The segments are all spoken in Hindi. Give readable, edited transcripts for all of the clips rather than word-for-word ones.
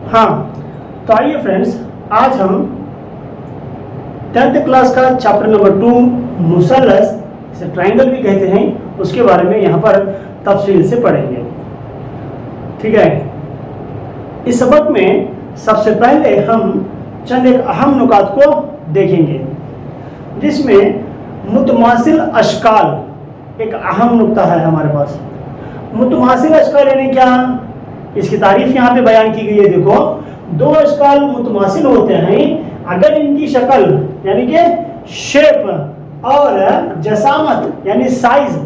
हाँ, तो आइए फ्रेंड्स, आज हम 10th क्लास का चैप्टर नंबर 2 मुसल्लस, इसे ट्राइंगल भी कहते हैं, उसके बारे में यहाँ पर तफसील से पढ़ेंगे। ठीक है, इस सबक में सबसे पहले हम चंद एक अहम नुकात को देखेंगे, जिसमें मुतमासिल अशकाल एक अहम नुक्ता है हमारे पास। मुतमासिल अशकाल यानी क्या, इसकी तारीफ यहाँ पे बयान की गई है। देखो, दो अशकाल मुतमासिल होते हैं अगर इनकी शक्ल यानी कि शेप और जसामत यानी साइज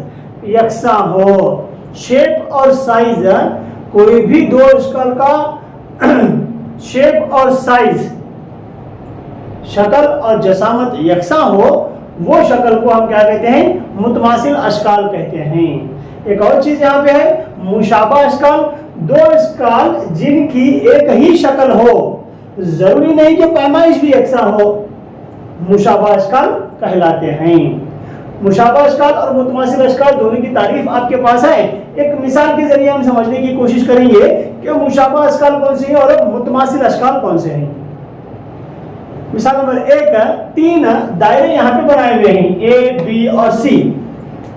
यकसा हो। शेप और साइज, कोई भी दो अशकाल का शेप और साइज, शक्ल और जसामत यकसा हो, वो शक्ल को हम क्या कहते हैं, मुतमासिल अशकाल कहते हैं। एक और चीज यहाँ पे है मुशाबा अशकाल, दो अशकाल जिनकी एक ही शक्ल हो, जरूरी नहीं कि पैमाइश भी यकसा हो, मुशाबा अशकाल कहलाते हैं। मुशाबा अशकाल और मुतमासिल अशकाल दोनों की तारीफ आपके पास है। एक मिसाल के जरिए हम समझने की कोशिश करेंगे कि मुशाबा अशकाल कौन से हैं और मुतमासिल अशकाल कौन से हैं। मिसाल नंबर 1, 3 दायरे यहाँ पे बनाए हुए हैं, ए, बी और सी।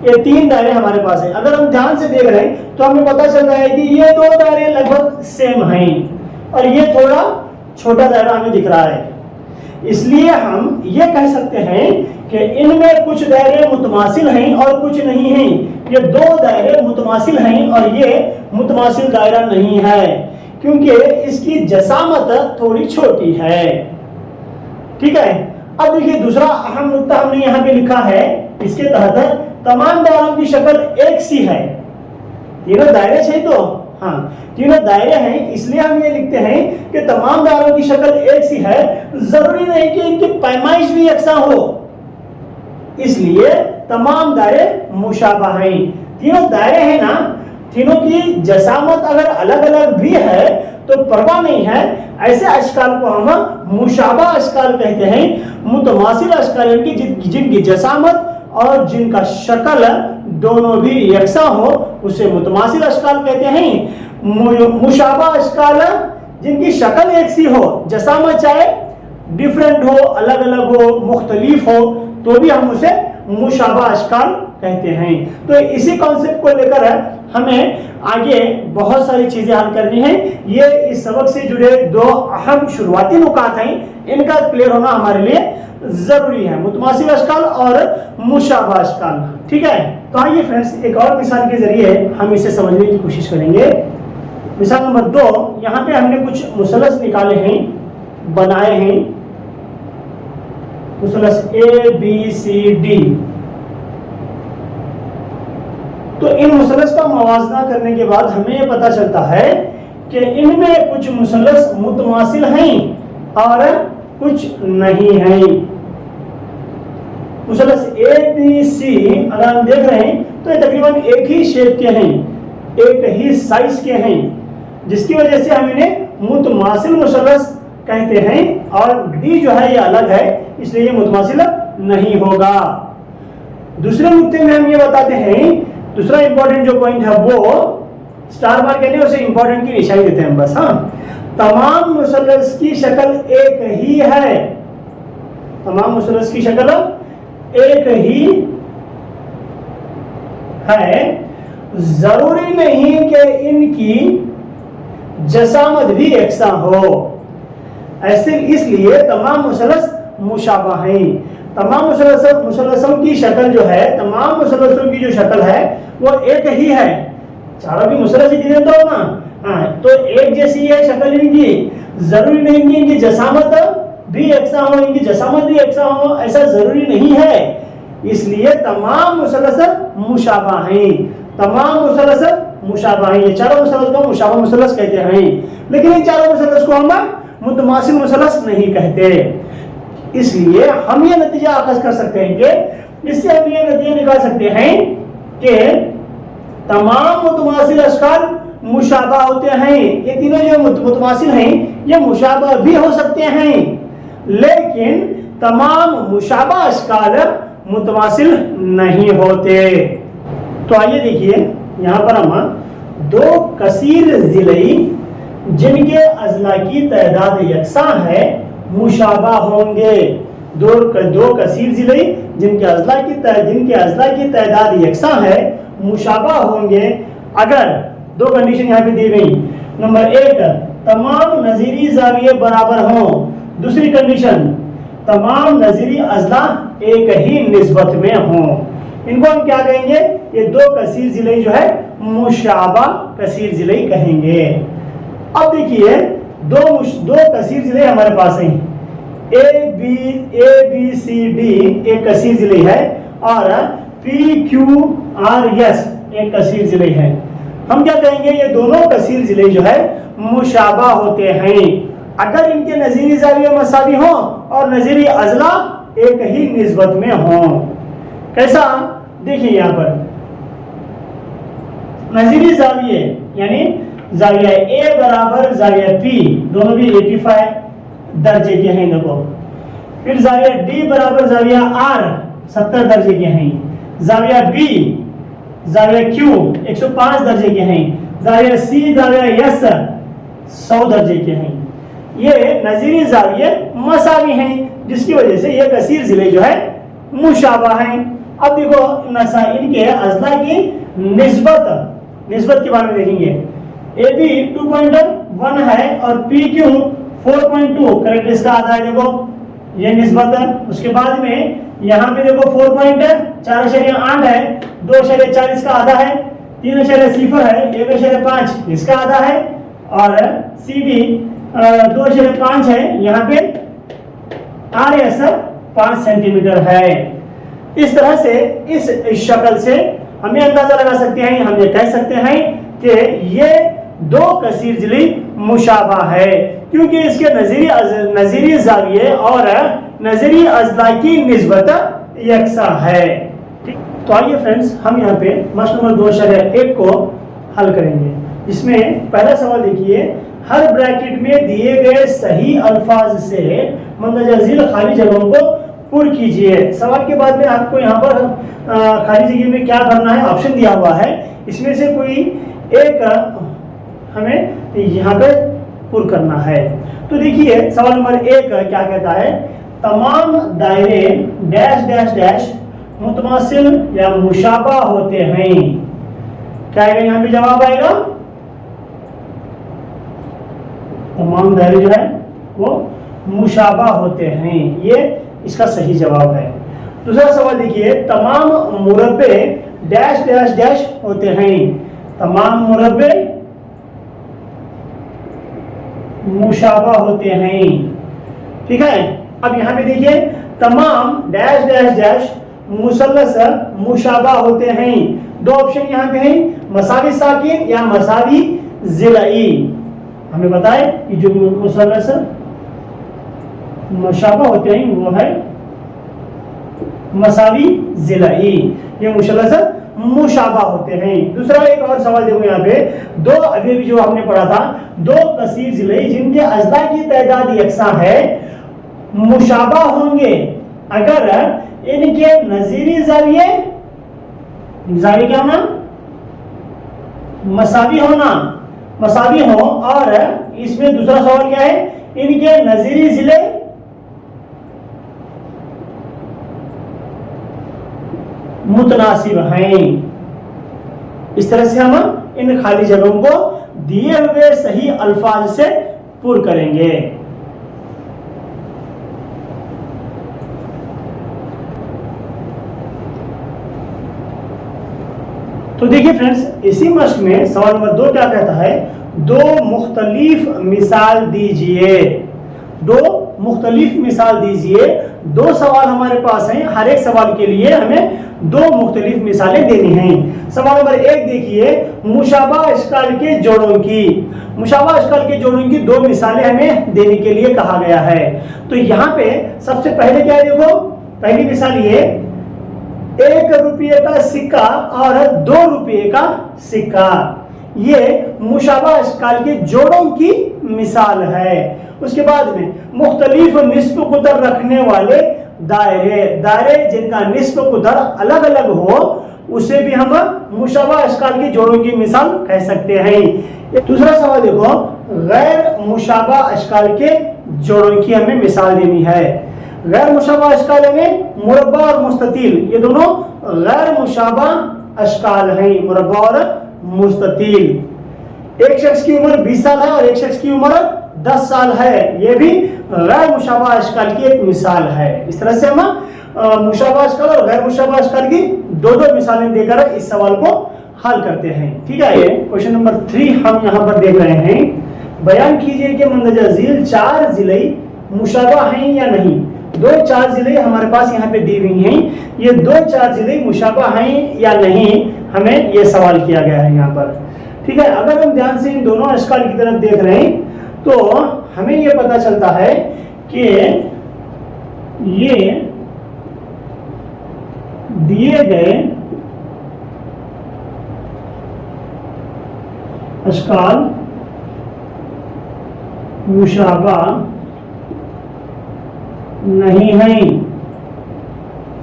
ये 3 दायरे हमारे पास हैं। अगर हम ध्यान से देख रहे हैं तो हमें पता चल रहा है कि ये 2 दायरे लगभग सेम हैं और ये थोड़ा छोटा दायरा हमें दिख रहा है। इसलिए हम ये कह सकते हैं कि इनमें कुछ दायरे मुतमासिल हैं और कुछ नहीं हैं। ये 2 दायरे मुतमासिल हैं और ये मुतमासिल दायरा नहीं है, क्योंकि इसकी जसामत थोड़ी छोटी है। ठीक है, अब देखिए दूसरा अहम नुक्ता हमने यहाँ पे लिखा है। इसके तहत तमाम दायरों की शक्ल एक सी है। तीनों दायरे हैं, तो हाँ, तीनों दायरे हैं, इसलिए हम ये लिखते हैं कि तमाम दायरों की शक्ल एक सी है। जरूरी नहीं कि इनकी पैमाइश भी यकसा हो, इसलिए तमाम दायरे मुशाबा हैं। तीनों दायरे हैं ना, तीनों की जसामत अगर अलग अलग भी है तो परवाह नहीं है। ऐसे अशकाल को हम मुशाबा अशकाल कहते हैं। मुतमासिल अशकाल जिनकी जसामत और जिनका शक्ल दोनों भी यकसा हो, उसे मुतमासिल अशकाल कहते हैं। मुशाबा अशकाल जिनकी शक्ल एक सी हो, जसामत चाहे डिफरेंट हो, अलग अलग हो, मुख्तलिफ हो, तो भी हम उसे मुशाबा अशकाल कहते हैं। तो इसी कॉन्सेप्ट को लेकर हमें आगे बहुत सारी चीजें हल करनी है। ये इस सबक से जुड़े 2 अहम शुरुआती नुकात हैं, इनका क्लियर होना हमारे लिए जरूरी है, मुतमासिल अशकाल और मुशाबा अशकाल। ठीक है, तो आइए फ्रेंड्स, एक और मिसाल के जरिए हम इसे समझने की कोशिश करेंगे। मिसाल नंबर 2, यहाँ पे हमने कुछ मुसल्लस निकाले हैं, बनाए हैं, मुसल्लस ए, बी, सी, डी। तो इन मुसल्लस का मवाजना करने के बाद हमें यह पता चलता है कि इनमें कुछ मुसल्लस मुतमासिल हैं और कुछ नहीं है। मुसल्लस ए, बी, सी अगर हम देख रहे हैं तो ये तकरीबन एक ही शेप के हैं, एक ही साइज के हैं, जिसकी वजह से हम इन्हें मुतमासिल मुसल्लस कहते हैं। और डी जो है ये अलग है, इसलिए ये मुतमासिल नहीं होगा। दूसरे नुक्ते में हम ये बताते हैं, दूसरा इंपॉर्टेंट जो पॉइंट है वो स्टार मार्क कहते हैं, उसे इंपॉर्टेंट की निशानी देते हैं बस। हाँ, तमाम मुसल्लस की शक्ल एक ही है, तमाम मुसल्लस की शक्ल एक ही है। जरूरी नहीं कि इनकी जसामत भी यकसा हो, ऐसे इसलिए तमाम मुसल्लस मुशाबा हैं। तमाम मुसल्लसों की शक्ल जो है, तमाम मुसल्लसों की जो शक्ल है वो एक ही है। चारों की मुसल्लस ही गिने तो ना, हाँ, तो एक जैसी है शक्ल इनकी। जरूरी नहीं कि इनकी जसामत भी यकसा हो, इनकी जसामत भी यकसा हो, ऐसा जरूरी नहीं है। इसलिए तमाम मुसल्लस मुशाबा हैं, तमाम मुसल्लस मुशाबा हैं। ये चारों मुसल्लस को मुशाबा मुसल्लस कहते हैं, लेकिन इन चारों मुसल्लस को हम मुतमासिल मुसल्लस नहीं कहते। इसलिए हम ये नतीजा अखज़ कर सकते हैं कि इससे हम ये नतीजा निकाल सकते हैं कि तमाम मुतमासिल अशकाल मुशाबा होते हैं। ये तीनों जो मुतमासिल हैं ये मुशाबा भी हो सकते हैं, लेकिन तमाम मुशाबा अशकाल मुतमासिल नहीं होते। तो आइए देखिए, यहाँ पर हम 2 कसीर जिलई जिनके अजला की तादाद यकसां है मुशाबा होंगे। दो कसीर जिले जिनके अजला की तादाद यकसां है मुशाबा होंगे अगर दो कंडीशन यहाँ पे दी गई। नंबर 1, तमाम नजीरी जाविये बराबर हों। दूसरी कंडीशन, तमाम नजीरी अजला एक ही निस्बत में हों। इनको हम क्या कहेंगे? ये दो कसीर जिले जो है मुशाबा कसीर जिले कहेंगे। अब देखिए दो कसीर जिले हमारे पास हैं। ए बी सी डी एक कसीर जिले है और पी क्यू आर एस एक कसीर जिले है। हम क्या कहेंगे? ये दोनों कसीर जिले जो है मुशाबा होते हैं अगर इनके नजीरी जाविये मसावी हों और नजीरी अजला एक ही निस्बत में हों। कैसा? देखिए यहाँ पर नजीरी जाविये यानी जाविया ए बराबर जाविया पी दोनों भी 85 दर्जे के हैं। देखो फिर जाविया डी बराबर जाविया आर 70 दर्जे के हैं। जाविया बी जाविया क्यू 105 दर्जे के हैं। जाविया सी जाविया एस 100 दर्जे के हैं। ये नजीरी जाविये मसावी हैं जिसकी वजह से ये कसीर जिले जो है मुशाबा हैं। अब देखो इनके अजला की निस्बत के बारे में देखेंगे। ए बी 2.1 है और पी क्यू 4.2 करेक्ट इसका आधा है। देखो ये निस्बत है। उसके बाद में यहाँ पे देखो 4.8 है, 2.4 इसका आधा है, 3.0 है, 1.5 इसका आधा है और सी डी 2.5 है। यहाँ पे आर एस 5 सेंटीमीटर है। इस तरह से इस शक्ल से हमें अंदाजा लगा सकते हैं, हम ये कह सकते हैं कि ये दो कसीर जिले मुशाबा है क्योंकि इसके नजीरी जाविये और नजीरी अजला की निस्बत यकसा है। तो आइए फ्रेंड्स हम यहाँ पे मसला नंबर 2.1 को हल करेंगे। इसमें पहला सवाल देखिए, हर ब्रैकेट में दिए गए सही अल्फाज से मंदरजा झील खाली जगहों को पुर कीजिए। सवाल के बाद में आपको यहाँ पर खाली जगह में क्या करना है ऑप्शन दिया हुआ है, इसमें से कोई एक हमें यहाँ पे पुर करना है। तो देखिए सवाल नंबर 1 क्या कहता है, तमाम दायरे डैश डैश डैश मुतमासिल या मुशाबा होते हैं। क्या आएगा यहाँ पे जवाब आएगा? तमाम दायरे जो है वो मुशाबा होते हैं, ये इसका सही जवाब है। दूसरा सवाल देखिए, तमाम मुरब्बे डैश डैश डैश होते हैं। तमाम मुरब्बे मुशाबा होते हैं। ठीक है, अब यहाँ पे देखिए तमाम डैश डैश डैश मुसल्लस मुशाबा होते हैं। दो ऑप्शन यहाँ पे हैं, मसावी साकिन या मसावी जिलाई। हमें बताए कि जो मुसल्लस मुशाबा होते हैं वो है मसावी जिलाई, ये मुसल्लस मुशाबा होते हैं। दूसरा एक और सवाल देखो यहाँ पे, दो अभी जो हमने पढ़ा था, दो कसीर जिले जिनके अजला की तादाद यकसा है मुशाबा होंगे अगर इनके नजीरी जाविये क्या होना? मसावी हो। और इसमें दूसरा सवाल क्या है, इनके नजीरी जिले मुतनासिब हैं। इस तरह से हम इन खाली जगहों को दिए हुए सही अल्फाज से पुर करेंगे। तो देखिए फ्रेंड्स, इसी मश्क में सवाल नंबर 2 क्या कहता है, दो मुख्तलिफ मिसाल दीजिए। दो मुख्तलिफ मिसाल दीजिए। दो सवाल हमारे पास हैं, हर एक सवाल के लिए हमें दो मुख्तलिफ मिसालें देनी हैं। सवाल नंबर 1 देखिए, मुशाबा अशकाल के जोड़ों की। मुशाबा अशकाल के जोड़ों की दो मिसालें हमें देने के लिए कहा गया है। तो यहाँ पे सबसे पहले क्या है, देखो पहली मिसाल ये 1 रुपये का सिक्का और 2 रुपये का सिक्का, ये मुशाबा अशकाल के जोड़ों की मिसाल है। उसके बाद में मुख्तलिफ निस्ब कुदर रखने वाले दायरे जिनका निस्ब कुदर अलग अलग हो उसे भी हम मुशाबा अशकाल के जोड़ों की मिसाल कह सकते हैं। दूसरा सवाल देखो, गैर मुशाबा अशकाल के जोड़ों की हमें मिसाल देनी है। गैर मुशाबा अशकाल यानी मुरब्बा और मुस्ततील, ये दोनों गैर मुशाबा अशकाल हैं, मुरब्बा और मुस्ततील। एक शख्स की उम्र 20 साल है और एक शख्स की उम्र 10 साल है, ये भी गैर मुशाबा अशकाल की एक मिसाल है। इस तरह से हम मुशाबा अशकाल और गैर मुशाबा अशकाल की दो दो मिसालें देकर इस सवाल को हल करते हैं। ठीक है, ये क्वेश्चन नंबर 3 हम यहाँ पर देख रहे हैं। बयान कीजिए कि मंदरजा झील 4 जिले मुशाबा हैं या नहीं। 2-4 जिले हमारे पास यहाँ पे दी हुई हैं, ये 2-4 जिले मुशाबा हैं या नहीं, हमें ये सवाल किया गया है यहाँ पर। ठीक है, अगर हम ध्यान से इन दोनों अशकाल की तरफ देख रहे हैं तो हमें ये पता चलता है कि ये दिए गए अशकाल मुशाबा नहीं है।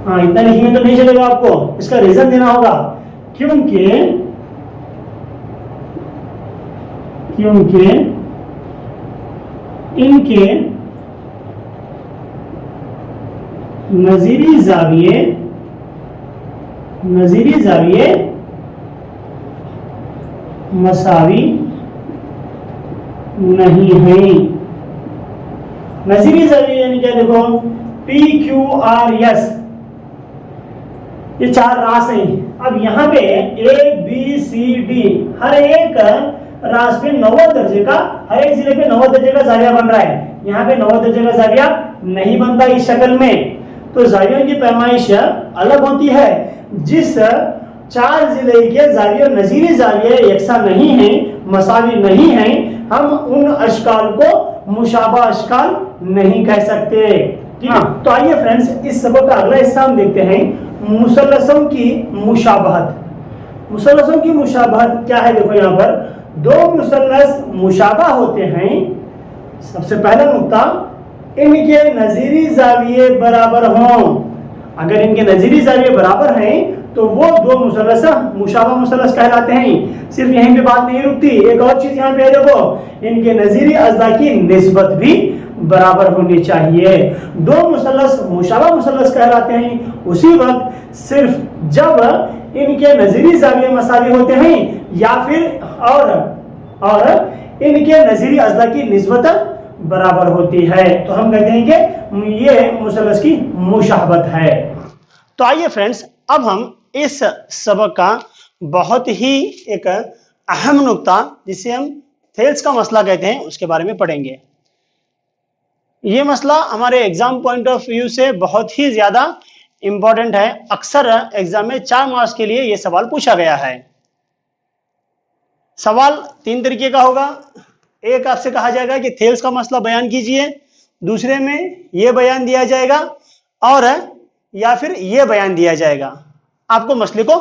हाँ, इतना लिखने तो नहीं चलेगा, आपको इसका रीजन देना होगा। क्योंकि इनके नजीरी जाविये मसावी नहीं है। नजीरी जाविये यानी क्या, देखो PQRS, ये 4 रास हैं। अब यहाँ पे ABCD हर एक रास पे 9वें दर्जे का, हर एक जिले पे 9वें दर्जे का जाविया बन रहा है। यहाँ पे 9वें दर्जे का जाविया नहीं बनता इस शक्ल में, तो जावियों की पैमाइश अलग होती है। जिस 4 जिले के जाविये नजीरी जाविये यकसा नहीं है, मसावी नहीं है, हम उन अशकाल को मुशाबा अशकाल नहीं कह सकते। ठीक है, तो आइए फ्रेंड्स, इस सबक का अगला हिस्सा हम देखते हैं, मुसल्लसों की मुशाबहत। मुसल्लसों की मुशाबहत क्या है, देखो यहाँ पर 2 मुसल्लस मुशाबा होते हैं। सबसे पहला नुक्ता, इनके नजीरी जाविये बराबर हों। अगर इनके नजीरी जाविये बराबर हैं तो वो 2 मुसल्लस मुशाबा मुसल्लस कहलाते हैं। सिर्फ यहीं पे बात नहीं रुकती, एक और चीज यहाँ पे देखो, इनके नजीरी अज़्दा की निस्बत भी बराबर होनी चाहिए। 2 मुसल्लस मुशाबा मुसल्लस कहलाते हैं उसी वक्त सिर्फ जब इनके नजीरी जाविये मसावी होते हैं या फिर और इनके नजीरी अज़्दा की निस्बत बराबर होती है, तो हम कहते हैं कि ये मुसल्लस की मुशाबहत है। तो आइए फ्रेंड्स, अब हम इस सबक का बहुत ही एक अहम नुक्ता, जिसे हम थेल्स का मसला कहते हैं, उसके बारे में पढ़ेंगे। ये मसला हमारे एग्जाम पॉइंट ऑफ व्यू से बहुत ही ज्यादा इंपॉर्टेंट है। अक्सर एग्जाम में 4 मार्क्स के लिए यह सवाल पूछा गया है। सवाल 3 तरीके का होगा। एक, आपसे कहा जाएगा कि थेल्स का मसला बयान कीजिए, दूसरे में यह बयान दिया जाएगा, और या फिर यह बयान दिया जाएगा। आपको मसले को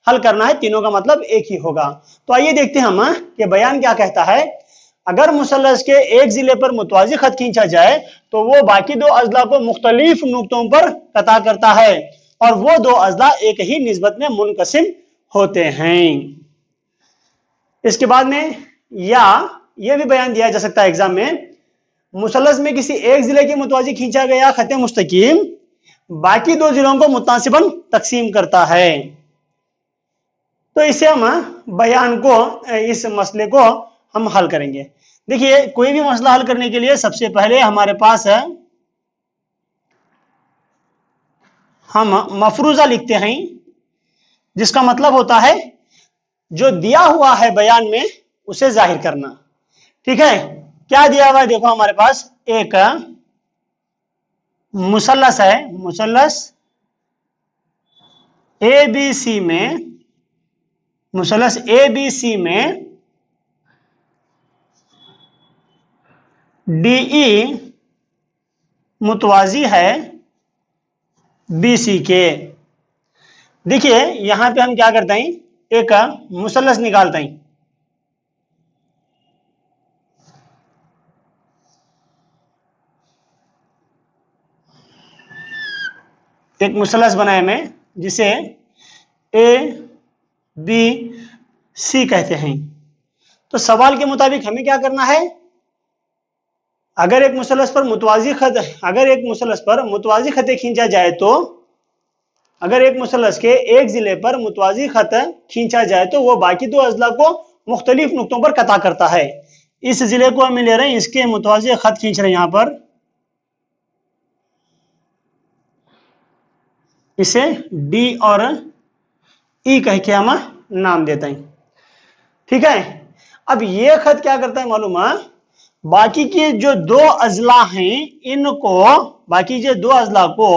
हल करना है, तीनों का मतलब एक ही होगा। तो आइए देखते हैं हम कि बयान क्या कहता है। अगर मुसल्लस के एक जिले पर मुतवाज़ी खत खींचा जाए तो वो बाकी 2 अज़ला को मुख्तलिफ नुक्तों पर कता करता है और वो 2 अज़ला एक ही निस्बत में मुनक़सिम होते हैं। इसके बाद में या ये भी बयान दिया जा सकता है एग्जाम में, मुसल्लस में किसी एक जिले की मुतवाज़ी खींचा गया खत मुस्तकीम बाकी 2 जिलों को मुतासिबन तकसीम करता है। तो इसे हम बयान को, इस मसले को हम हल करेंगे। देखिए, कोई भी मसला हल करने के लिए सबसे पहले हमारे पास है, हम मफरूजा लिखते हैं, जिसका मतलब होता है जो दिया हुआ है बयान में उसे जाहिर करना। ठीक है, क्या दिया हुआ है, देखो हमारे पास एक मुसल्लस है, मुसल्लस ABC में, मुसल्लस ABC में DE मुतवाज़ी है BC के। देखिए यहां पे हम क्या करते हैं, एक मुसल्लस निकालते हैं। एक मुसल्लस बनाए में जिसे ABC कहते हैं। तो सवाल के मुताबिक हमें क्या करना है, अगर एक मुसलस पर मुतवाजी खतें खींचा जाए तो, अगर एक मुसलस के एक जिले पर मुतवाजी खत खींचा जाए तो वो बाकी दो अजला को मुख्तलिफ नुक्तों पर कता करता है। इस जिले को हम ले रहे हैं, इसके मुतवाजी खत खींच रहे हैं, यहां पर इसे डी और ई कह के हम नाम देते हैं। ठीक है, अब ये खत क्या करता है मालूम है, बाकी के जो दो अजला हैं इनको, बाकी के दो अजला को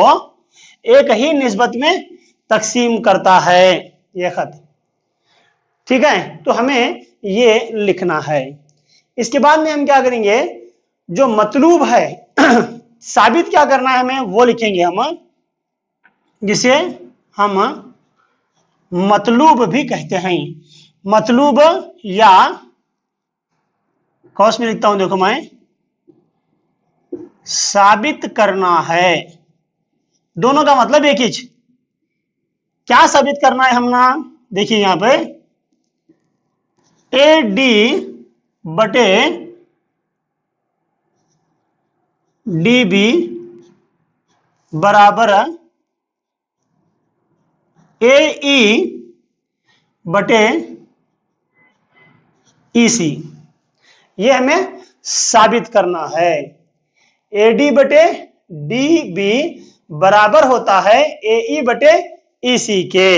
एक ही निस्बत में तकसीम करता है ये खत। ठीक है, तो हमें ये लिखना है। इसके बाद में हम क्या करेंगे, जो मतलूब है साबित क्या करना है हमें वो लिखेंगे हम, जिसे हम मतलूब भी कहते हैं। मतलूब या कौस में लिखता हूं, देखो मैं, साबित करना है, दोनों का मतलब एक ही। क्या साबित करना है हमने, देखिए यहां पे ए डी बटे डी बी बराबर ए ई बटे ई सी, ये हमें साबित करना है। ए डी बटे डी बी बराबर होता है ए ई बटे ई सी के।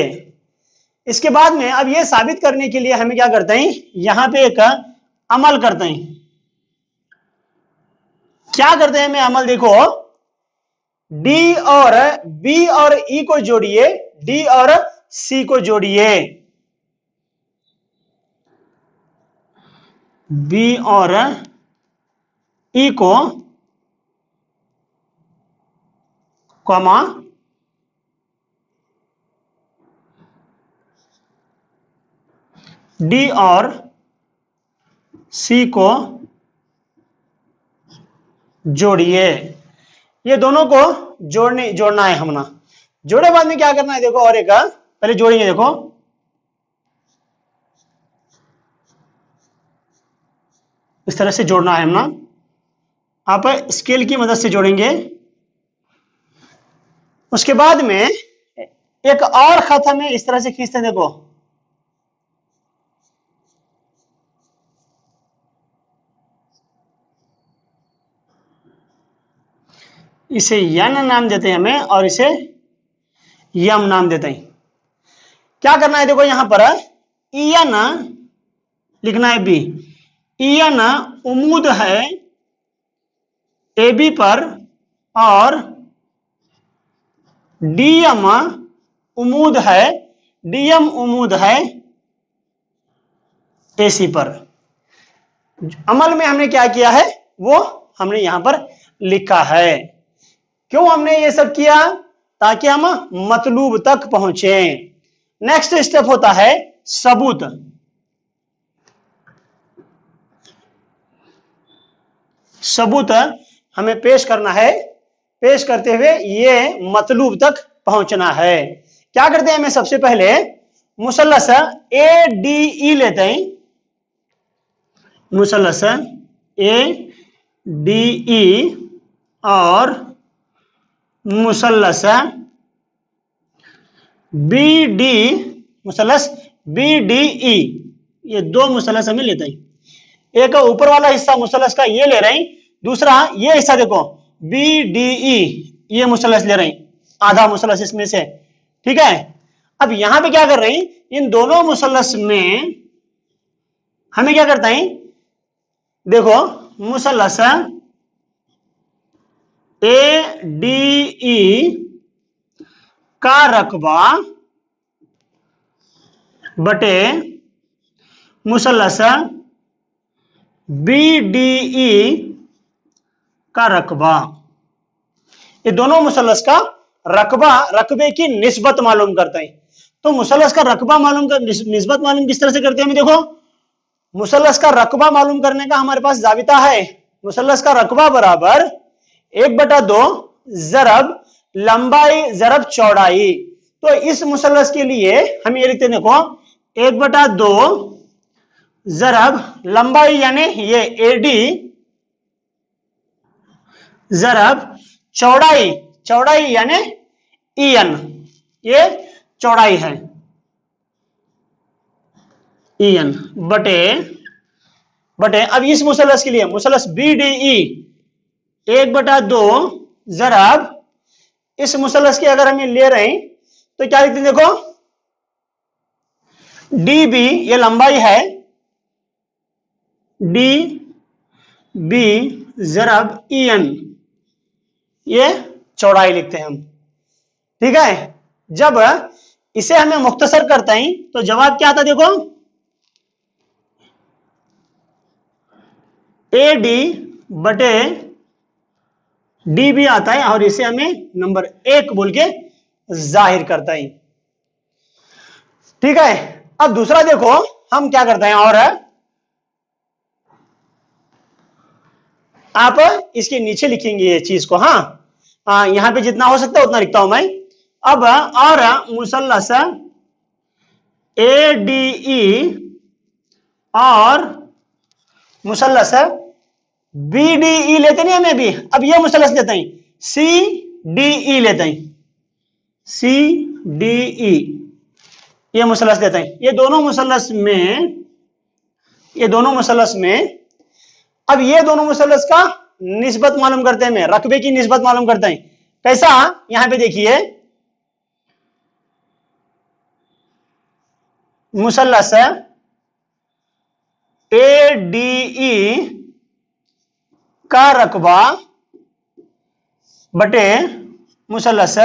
इसके बाद में अब ये साबित करने के लिए हमें क्या करते हैं, यहां पे एक अमल करते हैं। क्या करते हैं मैं अमल, देखो डी और बी और ई को जोड़िए, डी और सी को जोड़िए, बी और ई को कॉमा डी और सी को जोड़िए। ये दोनों को जोड़ना है हमने। जोड़े बाद में क्या करना है, देखो और एक पहले जोड़ेंगे, देखो इस तरह से जोड़ना है हमने, आप स्केल की मदद से जोड़ेंगे। उसके बाद में एक और खत हमें इस तरह से खींचते हैं, देखो इसे यन नाम देते हैं हमें और इसे यम नाम देते हैं। क्या करना है, देखो यहां पर ईयन लिखना है बी, ईयन उम्मीद है ए बी पर और डीएम उम्मीद है, डीएम उम्मीद है एसी पर। अमल में हमने क्या किया है वो हमने यहां पर लिखा है। क्यों हमने ये सब किया, ताकि हम मतलूब तक पहुंचे। नेक्स्ट स्टेप होता है सबूत। सबूत हमें पेश करना है, पेश करते हुए ये मतलूब तक पहुंचना है। क्या करते हैं, हमें सबसे पहले मुसल्लस ए डी ई लेते हैं, मुसल्लस ए डी ई और मुसल्लस बी डी, मुसल्लस बी डी ई, ये दो मुसल्लस हमें लेते हैं। एक ऊपर वाला हिस्सा मुसल्लस का ये ले रहे हैं, दूसरा ये हिस्सा देखो बी डी ई, ये मुसल्लस ले रहे हैं, आधा मुसल्लस इसमें से। ठीक है, अब यहां पे क्या कर रहे हैं, इन दोनों मुसल्लस में हमें क्या करता है, देखो मुसल्लस ए डी ई का रकबा बटे मुसल्लस बी डी ई का रकबा, ये दोनों मुसल्लस का रकबा, रकबे की निस्बत मालूम करते हैं। तो मुसल्लस का रकबा मालूम कर, निस्बत मालूम किस तरह से करते हैं, देखो मुसल्लस का रकबा मालूम करने का हमारे पास जाबिता है, मुसल्लस का रकबा बराबर 1/2 जरब लंबाई जरब चौड़ाई। तो इस मुसल्लस के लिए हम ये लिखते हैं, देखो 1/2 ज़रब लंबाई यानी ये AD ज़रब चौड़ाई, चौड़ाई यानी EN, ये चौड़ाई है EN बटे अब इस मुसलस के लिए मुसलस BDE 1/2 ज़रब इस मुसलस की अगर हम ये ले रहे हैं तो क्या लिखते हैं, देखो DB ये लंबाई है, DB ज़रब EN ये चौड़ाई लिखते हैं हम। ठीक है, जब इसे हमें मुख्तसर करते हैं तो जवाब क्या आता है, देखो AD बटे DB आता है और इसे हमें नंबर 1 बोल के जाहिर करता है। ठीक है, अब दूसरा देखो हम क्या करते हैं, और आप इसके नीचे लिखेंगे ये चीज को। हाँ, यहां पे जितना हो सकता है उतना लिखता हूं मैं। अब और मुसल्लस ADE और मुसल्लस BDE लेते नहीं हमें भी, अब ये मुसल्लस लेते हैं CDE लेते हैं, CDE ये मुसल्लस लेते हैं। ये दोनों मुसल्लस में अब ये दोनों मुसल्लस का निस्बत मालूम करते हैं, रकबे की निस्बत मालूम करते हैं। कैसा, यहां पे देखिए मुसल्लस ADE का रकबा बटे मुसल्लस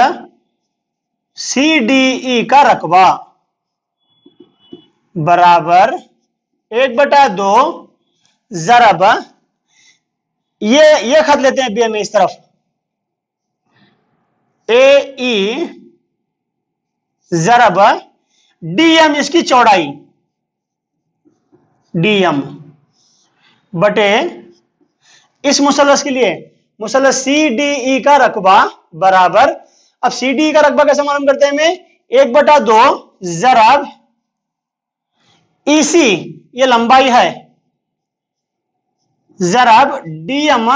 CDE का रकबा बराबर 1/2 ज़रब ये खत लेते हैं BM इस तरफ, AE ज़रब DM इसकी चौड़ाई DM बटे इस मुसल्लस के लिए मुसल्लस CDE का रकबा बराबर, अब CDE का रकबा कैसे मालूम करते हैं हमें, 1/2 ज़रब EC ये लंबाई है ज़रब DM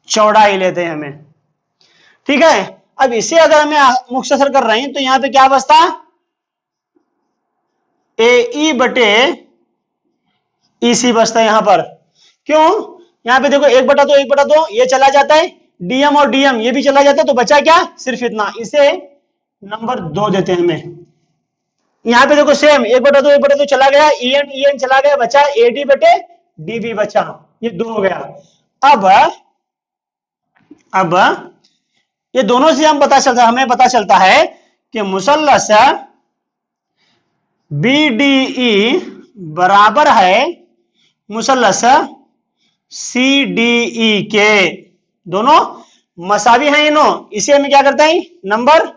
चौड़ाई लेते हैं हमें। ठीक है, अब इसे अगर हमें मुख्तसर कर रहे हैं तो यहां पे क्या बचता, AE बटे EC बचता है यहां पर। क्यों, यहां पे देखो 1/2 ये चला जाता है, DM और DM ये भी चला जाता है, तो बचा क्या, सिर्फ इतना, इसे नंबर 2 देते हैं हमें। यहां पे देखो सेम 1/2 चला गया, EN चला गया, बचा AD बटे DB बचा, ये 2 हो गया। अब ये दोनों से हमें पता चलता है कि मुसल्लस BDE बराबर है मुसल्लस CDE के, दोनों मसावी हैं इनो, इसे हमें क्या करते हैं, नंबर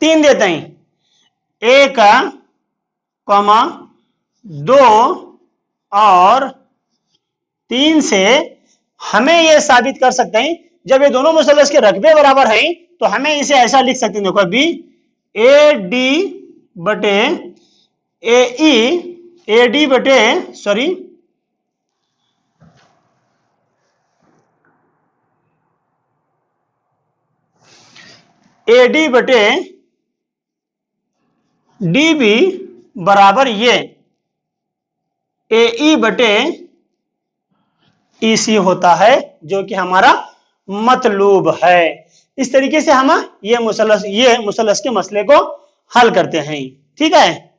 3 देते हैं। 1, 2 और 3 से हमें यह साबित कर सकते हैं, जब ये दोनों मुसल्लस के रकबे बराबर हैं तो हमें इसे ऐसा लिख सकते हैं, देखो अभी AD बटे AE AD बटे AD बटे DB बराबर ये AE बटे EC होता है, जो कि हमारा मतलूब है। इस तरीके से हम ये मुसल्लस के मसले को हल करते हैं। ठीक है।